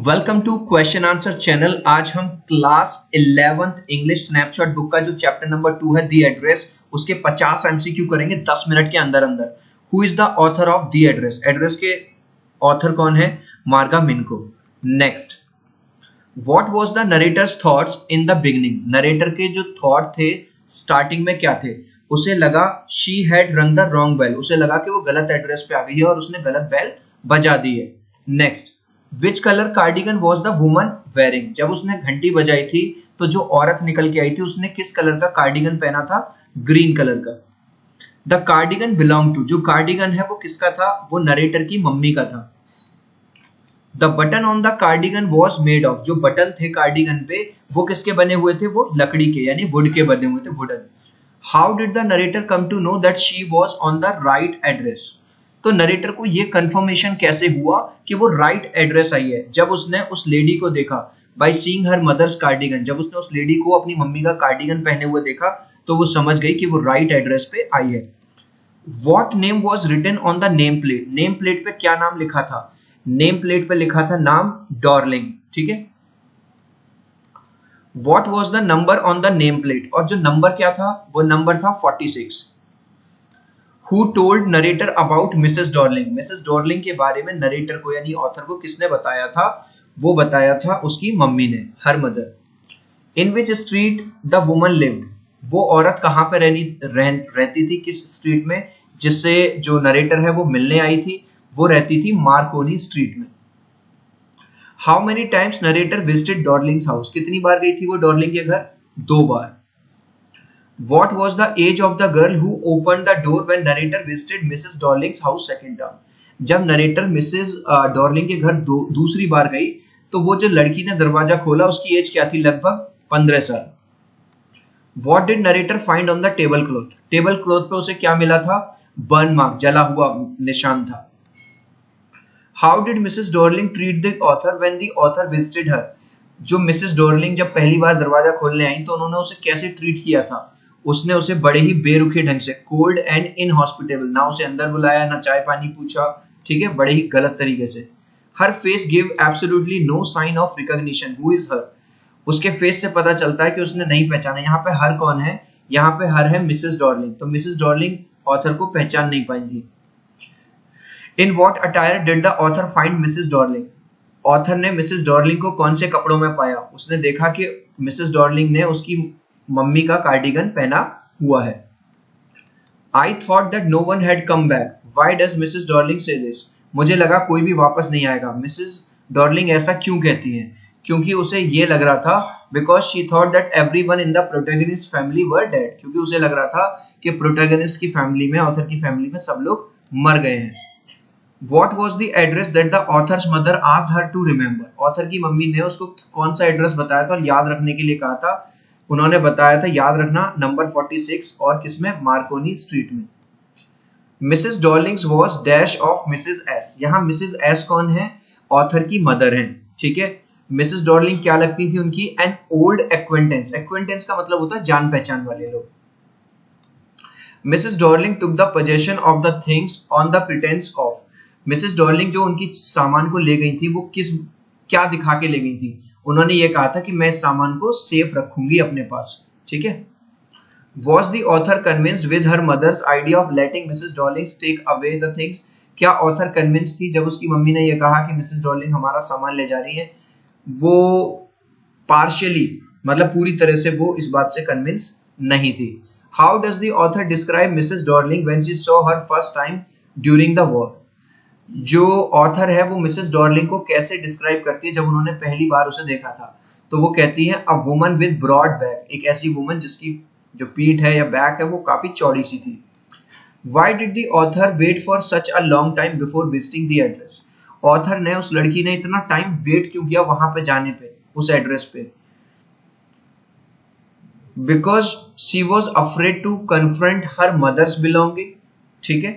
Welcome to question answer channel. आज हम class 11th English snapshot book का जो चैप्टर नंबर 2 है दी एड्रेस, उसके 50 एमसीक्यू करेंगे 10 मिनट के अंदर अंदर। Who is the author of the address? Address के ऑथर कौन है? मार्गा मिनको। Next, what was the narrator's thoughts in the beginning? Narrator के जो थॉट थे स्टार्टिंग में क्या थे? उसे लगा शी हैड रंग द रॉन्ग बेल, उसे लगा कि वो गलत एड्रेस पे आ गई है और उसने गलत बेल बजा दी है। Next, which colour cardigan was the woman wearing? जब उसने घंटी बजाई थी तो जो औरत निकल के आई थी उसने किस कलर का कार्डिगन पहना था? ग्रीन कलर का। द कार्डिगन बिलोंग टू, जो कार्डिगन है वो किसका था? वो नरेटर की मम्मी का था। The button on the cardigan was made of, जो बटन थे कार्डिगन पे वो किसके बने हुए थे? वो लकड़ी के यानी वुड के बने हुए थे, wooden. How did the narrator come to know that she was on the right address? तो नरेटर को ये कंफर्मेशन कैसे हुआ कि वो राइट एड्रेस आई है? जब उसने उस लेडी को देखा, by seeing her mother's cardigan, जब उसने उस लेडी को अपनी मम्मी का कार्डिगन पहने हुए देखा तो वो समझ गई कि वो राइट एड्रेस पे आई है। What name was written on the name plate? Name plate पे क्या नाम लिखा था? नेम प्लेट पे लिखा था नाम डॉर्लिंग, ठीक है। What was the number on the name plate? और जो नंबर क्या था? वो नंबर था 46। Who told narrator about Mrs. Darling? Mrs Darling के बारे में नरेटर को यानी ऑथर को किसने बताया था? वो बताया था उसकी मम्मी ने, her mother. In which street the woman lived? वो औरत कहाँ पे रहती थी, किस स्ट्रीट में जिससे जो नरेटर है वो मिलने आई थी? वो रहती थी मार्कोनी स्ट्रीट में। How many times narrator visited Darling's house? कितनी बार गई थी वो डॉर्लिंग के घर? 2 बार। What was the age of the girl who opened the door when narrator visited Mrs. Darling's house second time? जब नरेटर मिसेस डॉर्लिंग के घर दूसरी बार गई तो वो जो लड़की ने दरवाजा खोला उसकी एज क्या थी? लगभग 15 साल। What did narrator find on the table cloth? Table cloth पे उसे क्या मिला था? बर्न मार्क, जला हुआ निशान था। How did Mrs. Darling treat the author when the author visited her? जो मिसेस डॉर्लिंग जब पहली बार दरवाजा खोलने आई तो उन्होंने उसे कैसे ट्रीट किया था? उसने उसे बड़े ही बेरुखे ढंग से, कोल्ड एंड इनहॉस्पिटेबल, ना उसे अंदर बुलाया ना चाय पानी पूछा, ठीक है, बड़े ही गलत तरीके से। Her face give absolutely no sign of recognition. Who is her? उसके फेस से पता चलता है कि उसने नहीं पहचाना। यहाँ पे हर कौन है? यहाँ पे हर है मिसेस डॉर्लिंग, तो मिसेस डॉर्लिंग ऑथर को पहचान नहीं पाएंगी। In what attire did the author find Mrs Darling? Author ने मिसेस डॉर्लिंग को कौन से कपड़ों में पाया? उसने देखा कि मिसेस डॉर्लिंग ने उसकी मम्मी का कार्डिगन पहना हुआ है। I thought that no one had come back, why does Mrs Dorling say this? मुझे लगा कोई भी वापस नहीं आएगा। मिसेस डॉर्लिंग ऐसा क्यों कहती हैं? क्योंकि उसे ये लग रहा था, because she thought that everyone in the protagonist family were dead, क्योंकि उसे लग रहा था कि प्रोटैगनिस्ट की फैमिली में, ऑथर की फैमिली में सब लोग मर गए हैं। What was the address that the author's mother asked her to remember? Author की मम्मी ने उसको कौन सा एड्रेस बताया था और याद रखने के लिए कहा था? उन्होंने बताया था याद रखना नंबर 46 और किसमें? मार्कोनी स्ट्रीट में। Mrs Darling's was dash of Mrs S. यहाँ मिसेस एस कौन है? ऑथर की मदर है, ठीक है। मिसेस डॉर्लिंग क्या लगती थी उनकी? An old acquaintance. एक्वेंटेंस का मतलब होता है जान पहचान वाले लोग। Mrs Darling took the possession of the things on the pretence of. Mrs Darling जो उनकी सामान को ले गई थी वो क्या दिखा के ले गई थी? उन्होंने ये कहा था कि मैं इस सामान को सेफ रखूंगी अपने पास, ठीक है। Was the author convinced with her mother's idea of letting Mrs. Darling take away the things? क्या ऑथर कन्विंस थी जब उसकी मम्मी ने ये कहा कि मिसेस डॉर्लिंग हमारा सामान ले जा रही है? वो पार्शियली, मतलब पूरी तरह से वो इस बात से कन्विंस नहीं थी। How does the author describe Mrs. Darling when she saw her first time during the war? जो ऑथर है वो मिसेस डॉर्लिंग को कैसे डिस्क्राइब करती है जब उन्होंने पहली बार उसे देखा था? तो वो कहती है a woman with broad back, एक ऐसी वुमन जिसकी जो पीठ है या बैक है वो काफी चौड़ी सी थी। Why did the author wait for such a long time before visiting the address? Author ने, उस लड़की ने इतना टाइम वेट क्यों किया वहां पे जाने पे, उस एड्रेस पे? Because she was afraid to confront her mother's belonging, ठीक है।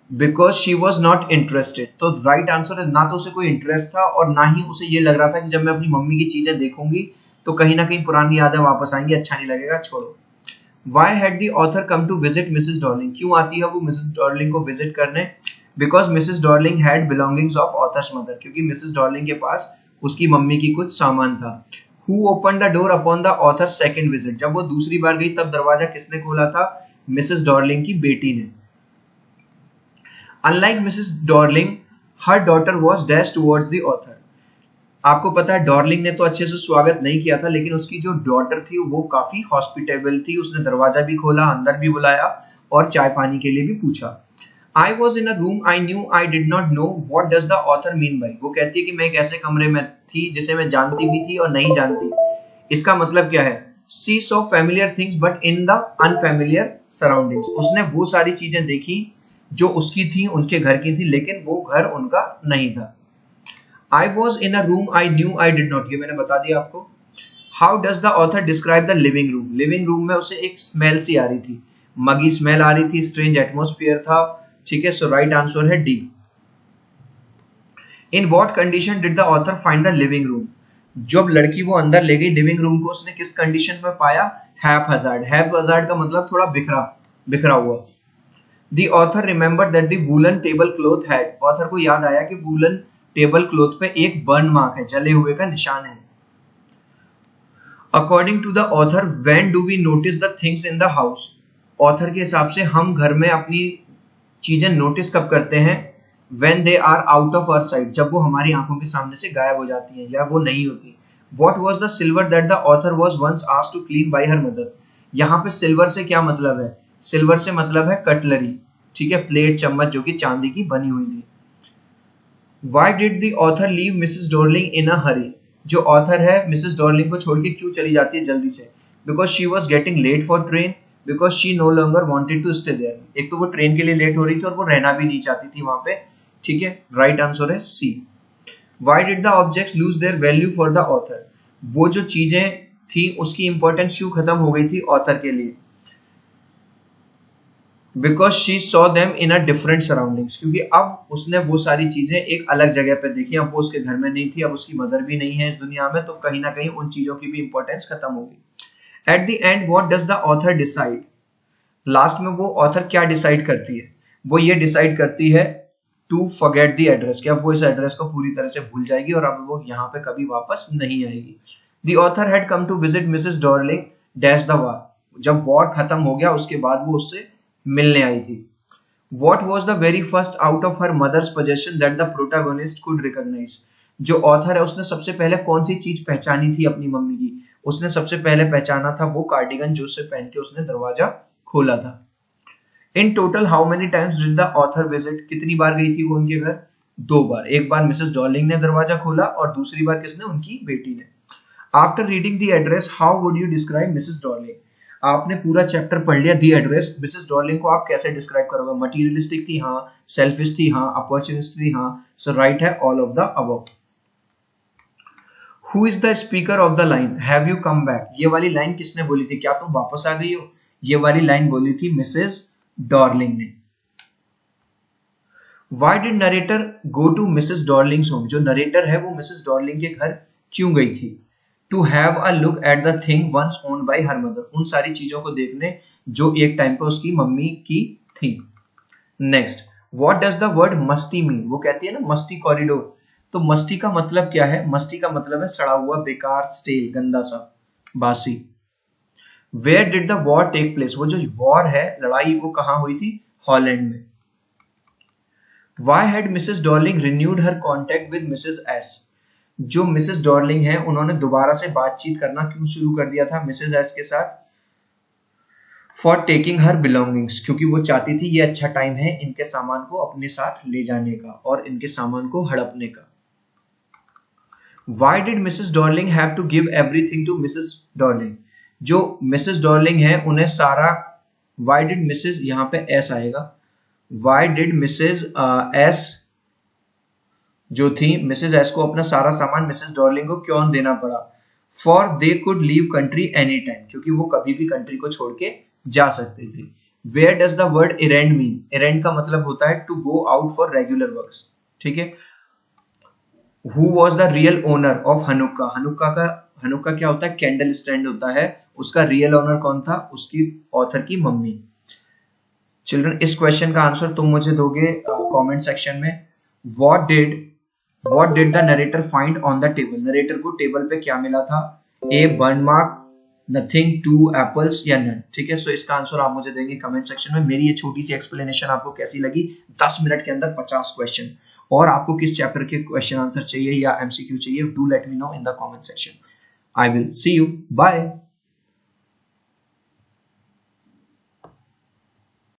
Because she was not interested, तो राइट आंसर है ना तो उसे कोई इंटरेस्ट था और ना ही उसे ये लग रहा था कि जब मैं अपनी मम्मी की चीजें देखूंगी तो कहीं ना कहीं पुरानी यादें वापस आएंगी, अच्छा नहीं लगेगा, छोड़ो। Why had the author come to visit Mrs. Darling? क्यों आती है वो मिसेस डॉर्लिंग को विजिट करने? Because Mrs Darling had belongings of authors mother, क्योंकि मिसेस डॉर्लिंग के पास उसकी मम्मी की कुछ सामान था। Who open the door upon the author second visit, जब वो दूसरी बार गई तब दरवाजा किसने खोला था? मिसेस डॉर्लिंग की बेटी ने। Unlike Mrs Darling her daughter was dash towards the author. आपको पता है डॉर्लिंग ने तो अच्छे से स्वागत नहीं किया था, लेकिन उसकी जो डॉटर थी वो काफी हॉस्पिटेबल थी, उसने दरवाजा भी खोला, अंदर भी बुलाया और चाय पानी के लिए भी पूछा। I was in a room I knew I did not know what does the author mean by। वो कहती है कि मैं एक ऐसे कमरे में थी जिसे मैं जानती भी थी और नहीं जानती। इसका मतलब क्या है? She saw familiar things but in the unfamiliar surroundings। उसने वो सारी चीजें देखी जो उसकी थी, उनके घर की थी, लेकिन वो घर उनका नहीं था। I was in a room I knew I did not, ये मैंने बता दिया आपको। How does the author describe the living room? Living room में उसे एक स्मेल सी आ रही थी, मगी स्मेल आ रही थी, स्ट्रेंज एटमोस्फियर था। ठीक है, सो राइट आंसर है D. In what condition did the author find the living room? जब लड़की वो अंदर ले गई लिविंग रूम को, उसने किस कंडीशन में पाया? हैप हजार्ड। हैप हजार्ड का मतलब थोड़ा बिखरा बिखरा हुआ। The author remembered that the woollen table cloth had, author को याद आया कि वूलन टेबल क्लॉथ पे एक बर्न मार्क है, जले हुए का निशान है। According to the author when do we notice the things in the house? Author के हिसाब से हम घर में अपनी चीजें नोटिस कब करते हैं? When they are out of our sight, जब वो हमारी आंखों के सामने से गायब हो जाती हैं या वो नहीं होती। What was the silver that the author was once asked to clean by her mother? यहाँ पे सिल्वर से क्या मतलब है? सिल्वर से मतलब है कटलरी, ठीक है, प्लेट चम्मच जो कि चांदी की बनी हुई थी। Why did the author leave Mrs. Dorling in a hurry? जो ऑथर है मिसेस डॉर्लिंग को छोड़ के क्यों चली जाती है जल्दी से? Because she was getting late for train, because she no longer wanted to stay there। एक तो वो ट्रेन के लिए लेट हो रही थी और वो रहना भी नहीं चाहती थी वहां पे। ठीक है, राइट आंसर है सी। Why did the objects lose their value for the author? वो जो चीजें थी उसकी इंपॉर्टेंस क्यों खत्म हो गई थी ऑथर के लिए? Because she saw them in a different surroundings, क्योंकि अब उसने वो सारी चीजें एक अलग जगह पे देखी। अब वो उसके घर में नहीं थी, अब उसकी मदर भी नहीं है इस दुनिया में, तो कहीं ना कहीं उन चीजों की भी इंपॉर्टेंस खत्म होगी। At the end what does the author decide? Last में वो ऑथर क्या डिसाइड करती है? वो ये डिसाइड करती है टू फॉरगेट द एड्रेस, कि अब वो इस एड्रेस को पूरी तरह से भूल जाएगी और अब वो यहाँ पे कभी वापस नहीं आएगी। The author had come to visit Mrs Darling dash the war, जब वॉर खत्म हो गया उसके बाद वो उससे मिलने आई थी। What was the very first out of her mother's possession that the protagonist could recognize? जो ऑथर है उसने सबसे पहले कौन सी चीज पहचानी थी अपनी मम्मी की? उसने सबसे पहले पहचाना था वो कार्डिगन जो उससे पहन के उसने दरवाजा खोला था। In total how many times did the author visit? कितनी बार गई थी वो उनके घर? 2 बार। एक बार मिसेस डॉर्लिंग ने दरवाजा खोला और दूसरी बार किसने? उनकी बेटी ने। After reading the address how would you describe Mrs Darling? आपने पूरा चैप्टर पढ़ लिया दी एड्रेस, मिसेस डॉर्लिंग को आप कैसे डिस्क्राइब करोगे? मटीरियलिस्टिक थी हाँ, सेल्फिश थी हाँ, अपॉर्चुनिस्ट थी हाँ, सो राइट है all of the above. Who is the speaker of the line have you come back? ये वाली लाइन किसने बोली थी? क्या तुम वापस आ गई हो? ये वाली लाइन बोली थी मिसेस डॉर्लिंग ने। Why did narrator go to Mrs Darling's home? जो नरेटर है वो मिसेस डॉर्लिंग के घर क्यों गई थी? To have a look at the thing once owned by her mother, उन सारी चीजों को देखने जो एक टाइम पे उसकी मम्मी की थी। Next, what does the word musty mean? वो कहती है ना मस्टी कॉरिडोर, तो मस्टी का मतलब क्या है? मस्टी का मतलब है सड़ा हुआ, बेकार, स्टेल, गंदा सा, बासी। Where did the war take place? वो जो वॉर है, लड़ाई, वो कहां हुई थी? हॉलैंड में। Why had Mrs Darling renewed her contact with Mrs S? जो मिसेस डॉर्लिंग है उन्होंने दोबारा से बातचीत करना क्यों शुरू कर दिया था मिसेस एस के साथ? फॉर टेकिंग हर बिलोंगिंग्स, क्योंकि वो चाहती थी ये अच्छा टाइम है इनके सामान को अपने साथ ले जाने का और इनके सामान को हड़पने का। Why did Mrs Darling have to give everything to Mrs Darling? जो मिसेस डॉर्लिंग है उन्हें सारा, why did मिसेस, यहाँ पे एस आएगा, why did मिसेस एस जो थी, मिसेस एस को अपना सारा सामान मिसेस डॉर्लिंग को क्यों देना पड़ा? For they could leave country any time, क्योंकि वो कभी भी कंट्री को छोड़ के जा सकते थे। Where does the word errand mean? Errand का मतलब होता है to go out for regular works, ठीक है। Who was the real owner of Hanukkah? Hanukkah क्या होता है? कैंडल स्टैंड होता है। उसका रियल ओनर कौन था? उसकी ऑथर की मम्मी। चिल्ड्रन, इस क्वेश्चन का आंसर तुम मुझे दोगे कमेंट सेक्शन में what did the narrator find on the table, narrator को टेबल पे क्या मिला था, a burn mark, nothing, 2 apples या नन। ठीक है, सो इसका आंसर आप मुझे देंगे कमेंट सेक्शन में। मेरी ये छोटी सी एक्सप्लेनेशन आपको कैसी लगी, 10 मिनट के अंदर 50 क्वेश्चन, और आपको किस चैप्टर के क्वेश्चन आंसर चाहिए या एमसीक्यू चाहिए, do let me know in the comment section. I will see you, bye.